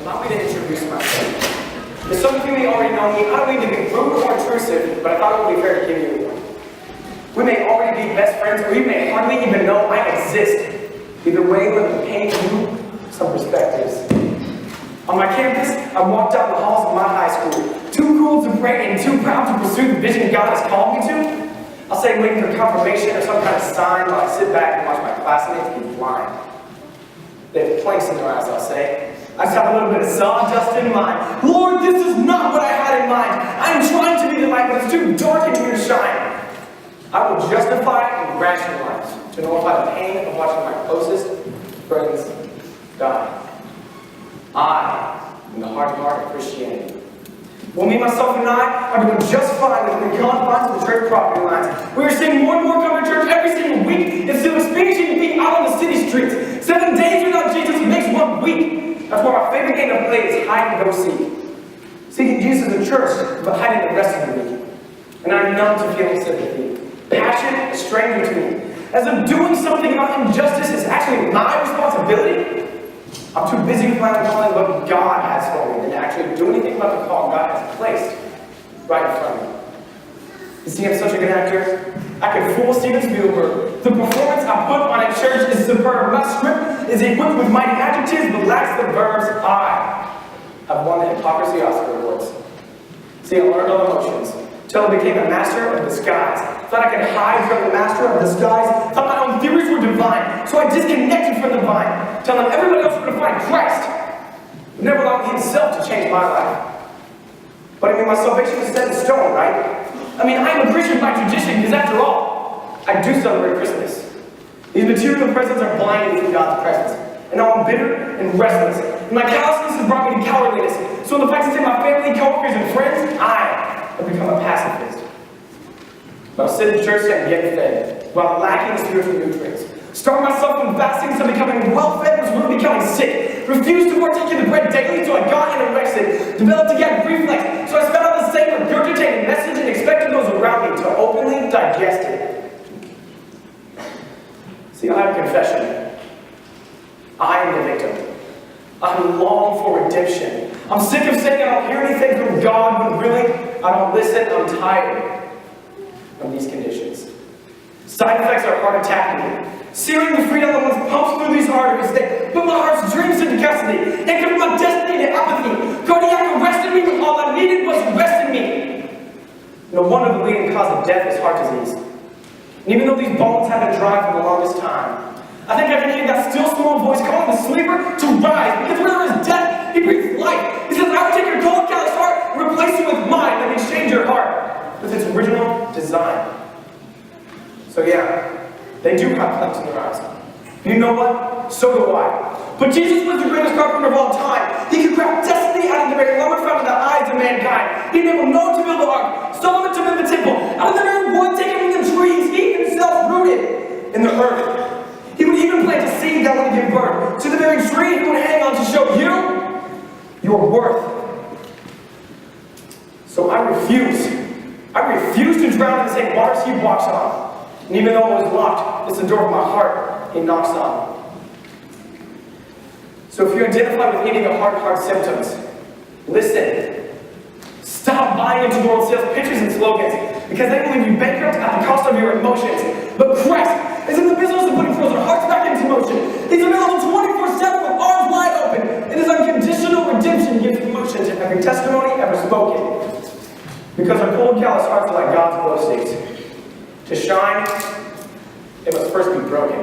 Allow me to introduce myself. As some of you may already know me, I don't mean to be rude or intrusive, but I thought it would be fair to give you one. We may already be best friends, or you may hardly even know I exist. Either way, let me paint you some perspectives. On my campus, I walked down the halls of my high school, too cool to pray and too proud to pursue the vision God has called me to. I'll say waiting for confirmation or some kind of sign while I sit back and watch my classmates be blind. They have planks in their eyes, I'll say. I just have a little bit of sawdust in mind. Lord, this is not what I had in mind. I'm trying to be the light, but it's too dark in here to shine. I will justify and rationalize to nullify the pain of watching my closest friends die. I am the hard heart of Christianity. Well, me, myself, and I are doing just fine within the confines of the church property lines. We are seeing more and more come to church every single week and still experiencing feet out on the city streets. 7 days without Jesus makes 1 week. That's why my favorite game to play is hide and go seek. Seeking Jesus in church, but hiding the rest of the week. And I'm numb to feeling sympathy. Passion, a stranger to me. As if doing something about injustice is actually my responsibility. I'm too busy with my own calling what God has for me than to actually do anything about the call God has placed right in front of me. You see, I'm such a good actor. I could fool Steven Spielberg. The performance I put on at church is superb. My script is equipped with mighty adjectives but lacks the verbs. I have won the Hypocrisy Oscar Awards. See, I learned all emotions until I became a master of disguise. Thought I could hide from the master of disguise. Thought my own theories were divine, so I disconnected from the vine, telling everybody else where to find Christ. But never allowed himself to change my life. But I mean, my salvation is set in stone, right? I mean, I'm a Christian by tradition, because after all, I do celebrate Christmas. These material presents are blinding from God's presence. And now I'm bitter and restless. And my callousness has brought me to cowardliness. So in the fight to save my family, coworkers, and friends, I have become a pacifist. But I'll sit in church and get fed, while lacking spiritual nutrients. Starve myself from fasting so becoming well-fed was really becoming sick. Refused to partake in the bread daily so I got anorexic. Developed a gag reflex, so I spent out the same regurgitating message and expected those around me to openly digest it. See, I have a confession. I am the victim. I'm longing for redemption. I'm sick of saying I don't hear anything from God when really I don't listen. I'm tired of these conditions. Side effects are heart attacking me. Searing the freedom that once pumps through these arteries. They put my heart's dreams into custody. They put my destiny into apathy. Cardiac arrested me when all I needed was rest in me. No wonder the leading cause of death is heart disease. And even though these bones have been dry for the longest time, I think I can hear that still small voice calling the sleeper to rise. Because where there is death, he breathes life. He says, I will take your cold, callous heart and replace it with mine. Let me change your heart with its original design. So yeah, they do have planks in their eyes. You know what? So do I. But Jesus was the greatest carpenter of all time. He could craft destiny out of the very lumber found in the eyes of mankind. He enabled Noah to build the ark, Solomon to build the temple. Out of the very wood taken from the trees, he himself rooted in the earth. He would even plant a seed that would give birth to the very tree he would hang on to show you your worth. So I refuse to drown in the same waters he walks on. And even though it was locked, it's the door of my heart he knocks on. So if you identify with any of the heart symptoms, listen. Stop buying into the world sales pitches and slogans because they will leave you bankrupt at the cost of your emotions. But Christ is in the business of putting frozen hearts back into motion. He's available 24/7 with arms wide open. And his unconditional redemption gives emotion to every testimony ever spoken. Because our cold, callous hearts are like God's glow sticks. To shine, it must first be broken.